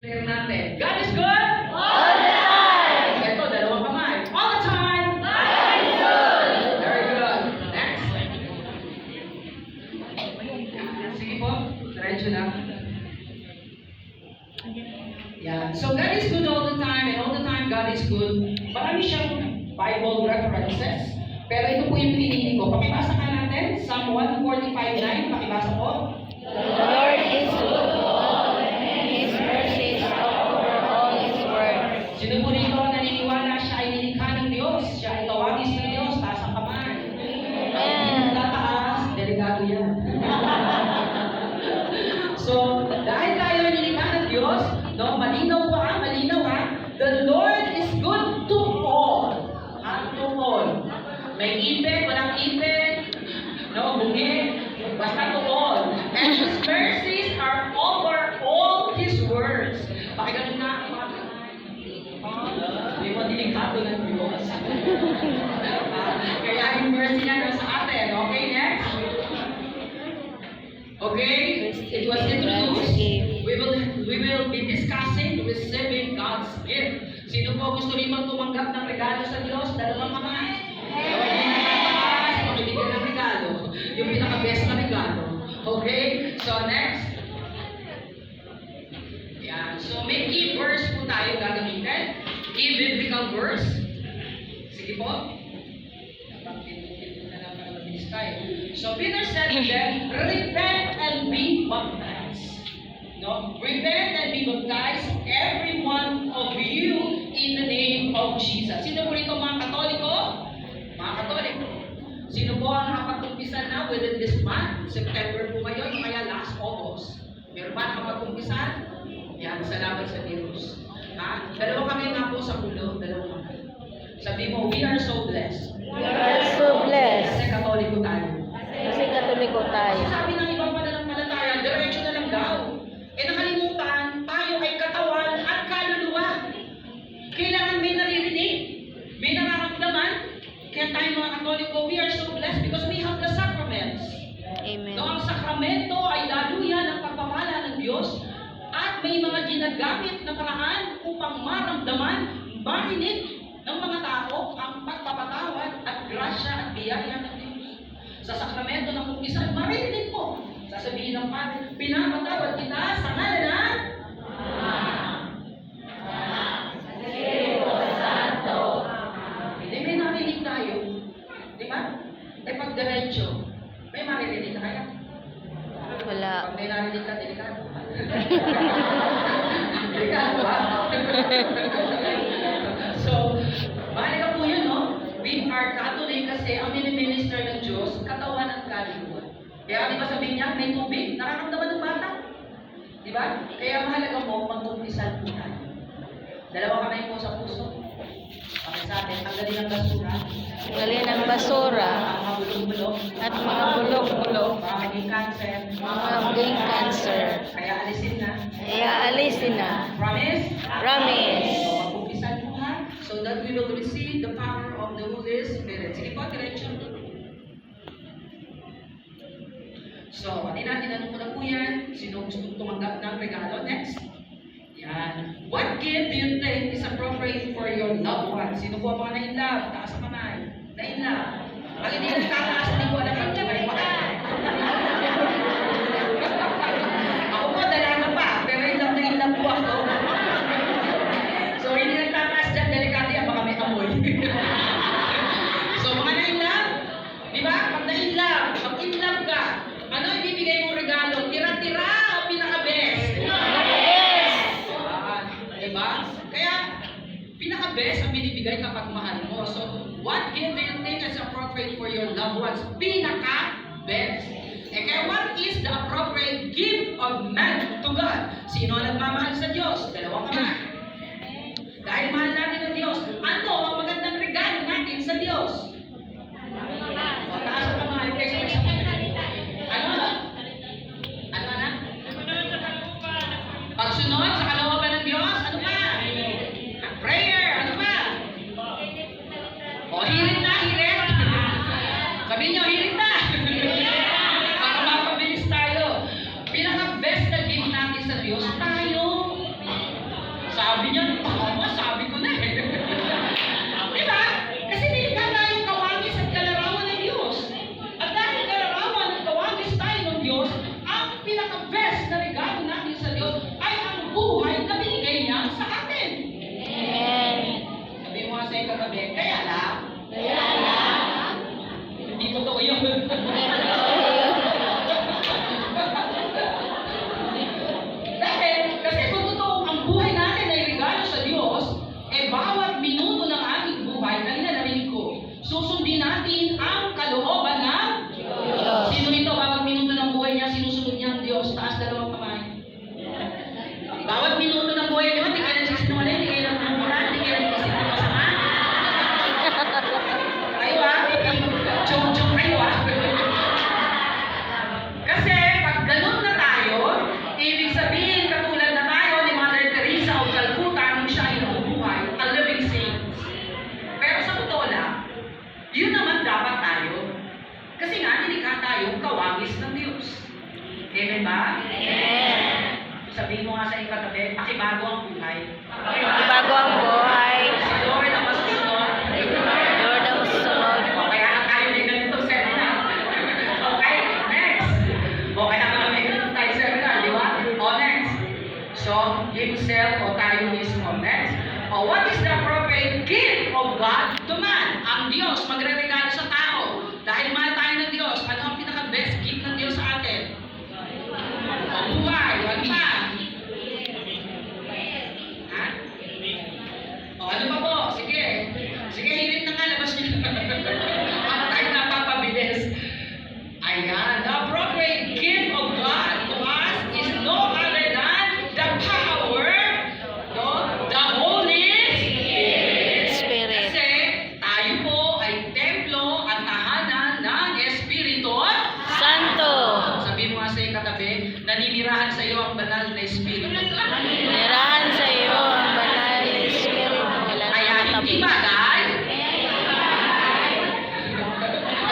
natin. God is good? All the time! Ito, dalawang kamay. All the time! God is good! Very good. Next. Sige po, diretso lang. Yeah. So God is good all the time, and all the time God is good. Marami siyang Bible references. Pero ito po yung pinili ko. Pakibasa ka natin. Psalm 145:9. Pakibasa po. The Lord is good to all, and His mercies are over all His works. Sino po rito ang naniniwala siya ay nilikha ng Diyos? Siya ay tawagis ng Diyos. Taas ang kamay. Amen. Tataas. Delikado yan. So, dahil tayo ay nilikha ng Diyos, no, malinaw ha, the Lord is good to all. To all. May ipin, walang ipin, no, bungi, basta to all. And His mercies are over all His words. Pakinggan na mga kamay. Hindi mo delikado ng Diyos. Kaya yung mercy niya nasa atin. Okay, next. Okay, it was introduced. We will be discussing receiving God's gift. Sino po gusto rin tumanggap ng regalo sa Diyos? Dalawang kamay. Makibigyan ng regalo. Yung pinaka-best na regalo. Okay? So, next. Yan. So, may key verse po tayo gagamitin. Key biblical verse. Sige po. So, Peter said to them, repent and be baptized. No? Repent and be baptized, every one of you, in the name of Jesus. Sino po rito mga Katoliko? Mga Katoliko. Sino po ang nakapag-umpisan na within this month? September po ngayon, kaya last August. Meron ba nakapag-umpisan? Yan, salamat sa Diyos. Ha? Dalawa kami nga po sa ulo, dalawa kami. Sabi mo, we are so blessed. We are so blessed. Kasi Katoliko tayo. Kasi Katoliko tayo. Kasi sabi ng ibang pananampalataya, diretso na lang daw. Nakalimutan, tayo ay katawan at kaluluwa. Kailangan may naririnig, may nararamdaman. Kaya tayo mga Katoliko, we are so blessed because we have the sacraments. Amen. No, ang sakramento ay daluyan ng pagpapala ng Diyos at may mga ginagamit na paraan upang maramdaman, marinig ng mga tao ang pagpapatawad at grasya at biyaya ng Diyos. Sa sakramento ng kumpisan, marinig po. Sasabihin ng Padre, pinapatawad kita sa ngalan na Espiritu Santo. Hindi may narinig tayo. Di ba? Eh pag diretso, may maririnig na kaya? Wala. Pag may narinig ka, delikado. Delikado ba? So, mahalaga po yun, no? We are Catholic kasi ang miniminister ng Diyos, katawan at kaluluwa. Kaya di ba sabihin niya, may tubig, nararamdaman ng bata. Di ba? Kaya mahalaga mo, mag-umpisal po tayo. Dalawa kamay po sa puso. Pakisabi, tanggalin ang basura. Tanggalin ang basura. Mga bulok-bulok. At mga bulok-bulok. Mga maging cancer. Mga maging cancer. Kaya alisin na. Kaya alisin na. Promise? Promise. So, mag-umpisal po ha. So that we will receive the power of the Holy Spirit. Sige po, diretso. So, tinanong ko na po yan. Sino gusto tumanggap ng regalo? Next. Yan. What gift do you think is appropriate for your loved one? Sino po ang mga na-in-love? Taas ang kamay. Na-in-love. Pag hindi na nakataas, hindi ko alam ang buhay pa. Ako po, dalaga pa. Pero in-love po ako. So, hindi nagtataas dyan. Delikado yan. Baka may amoy. So, mga na-in-love. Di ba? Pag na-in-love, pag in-love ka, ano ibibigay mong regalo? Tira-tira o pinaka-best? Yes! Diba? Kaya, pinaka-best ang binibigay kapag mahal mo. So, what gift do you think is appropriate for your loved ones? Pinaka-best. Eh kaya, what is the appropriate gift of man to God? Sino ang nagmamahal sa Diyos? Dalawang kamay. Dahil mahal natin ang Diyos, ano ang magandang regalo natin sa Diyos? O, taas ang kamay. Okay, sabay-sabay. Ano? Ano na? Pagsunod sa kalooban ng Diyos, ano pa? Prayer, ano pa? O, hirit na, hirit. Sabihin nyo, hirit na. Para mapabilis tayo. Pinaka-best na gift natin sa Diyos, tayo. sabi niya, tama, sabi ko na eh. Di ba? Kasi nilikha tayong kawangis at kalarawan ng Diyos. At dahil kalarawan at kawangis tayo ng Diyos, ang pinaka-best na regalo natin sa Diyos ay ang buhay na binigay niya sa atin. Amen. Sabi mo nga sa iyong katabi, kaya lang, hindi totoo yun. Dahil, kasi kung totoo ang buhay natin ay regalo sa Diyos, eh bawat minuto ng ating buhay, kanina narinig ko, susundin natin ang kalooban ng Diyos. Sino ito, bawat minuto ng buhay niya, sinusunod niya ang Diyos, taas dalawang kamay. Bawat minuto ng buhay niyo, hindi kayo nagsisinungaling, hindi kayo nagmumura, hindi kayo nagsisinungaling masama. Kayo chong-chong kayo Kasi pag ganun na tayo, ibig sabihin katulad na tayo ni Mother Teresa of Calcutta nung siya ay nabubuhay, a living saint. Pero sa totoo lang, yun naman dapat tayo. Kasi nga, nilikha tayong kawangis ng Diyos. Amen ba? Amen. Sabihin mo nga sa ikatabi, pakibago ang buhay. Ibago ang buhay. Si Lord ang masusunod. Lord ang susunod. O kaya lang tayo may ganito seminar. Okay, next. O kaya lang may ganito tayo seminar, di ba? O next. So, himself o tayo mismo. Next. O what is the appropriate gift of God to man? Ang Diyos magre-regalo sa tao. Dahil mahal tayo ng Diyos, ano ang pinaka-best gift ng Diyos sa atin? Ang buhay. Ano pa? Ha? O ano pa po? Sige. Sige, hirit na nga. Labas niyo. Ako tayo napapabilis. Ayan. The appropriate gift of God to us is no other than the power, no? The Holy Spirit. Kasi tayo po ay templo at tahanan ng Espiritu Santo. Sabi mo nga sa iyong katabi, naninirahan sa iyo ang banal na Espiritu. Nirahan sa iyo ang banal na Espiritu. Wala Kaya na hindi katabi. bagay.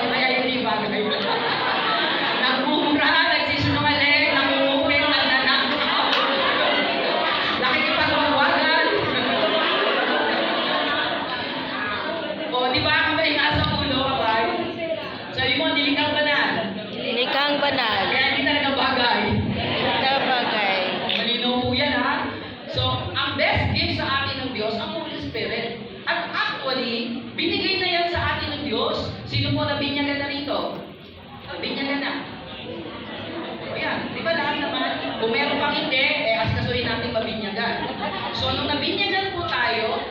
Kaya hindi bagay. Nagmumura, nagsisinungaling, nangungupit, nagnanakaw. Nakikipagbawagan. O, di ba ang may nasa ulo, kabay? Sabi mo, nilikang banal. Likang banal. Kaya hindi talaga bagay. Kabagay. Malinaw po yan, ha? So, ang best gift sa atin ng Diyos, ang Holy Spirit. At actually, binigay na yan sa atin ng Diyos. Sino po nabinyagan na rito? Nabinyagan na. O yan, di ba lahat naman? Kung meron pang hindi, askasuhin natin mabinyagan. So, nung nabinyagan po tayo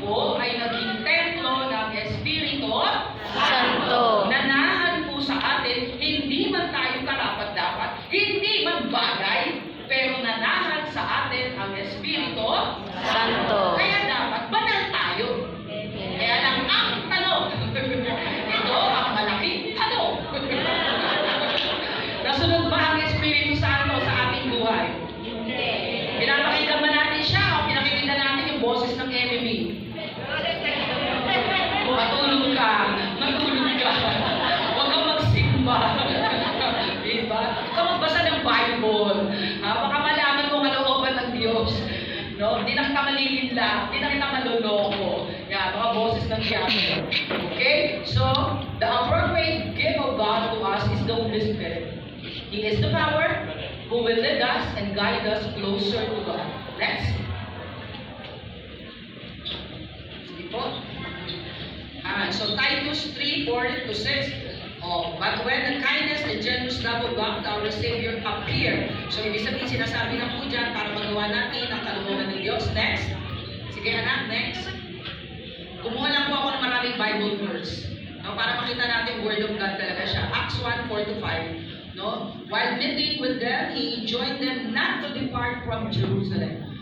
po ay naging templo ng Espiritu Santo. Nanahan po sa atin, hindi man tayo karapat-dapat, hindi man bagay, pero nanahan sa atin ang Espiritu Santo. Kaya dapat banal tayo. Kaya lang ang tanong, ito ang malaking tanong. Nasunod ba ang Espiritu Santo sa ating buhay? Pinapakita ba natin siya o pinakikita natin yung boses ng enemy? Matulog ka. Huwag kang magsimba. Diba? Huwag kang magbasa ng Bible. Baka malaman mo kalooban ng Diyos. No? Hindi na kita malilila. Hindi na kita maloloko. Yan, mga boses ng diablo. Okay? So, the appropriate gift of God to us is the Holy Spirit. He is the power who will lead us and guide us closer to God. Next. Sige po. So Titus 3:4-6. But when the kindness and generous love of God, our Savior, appear. So ibig sabihin, sinasabi na po dyan para magawa natin ang kalooban ng Diyos. Next. Sige anak, next. Kumuha lang po ako ng maraming Bible verse. Para makita natin Word of God talaga siya. Acts 1:4-5. No? While meeting with them, he enjoined them not to depart from Jerusalem,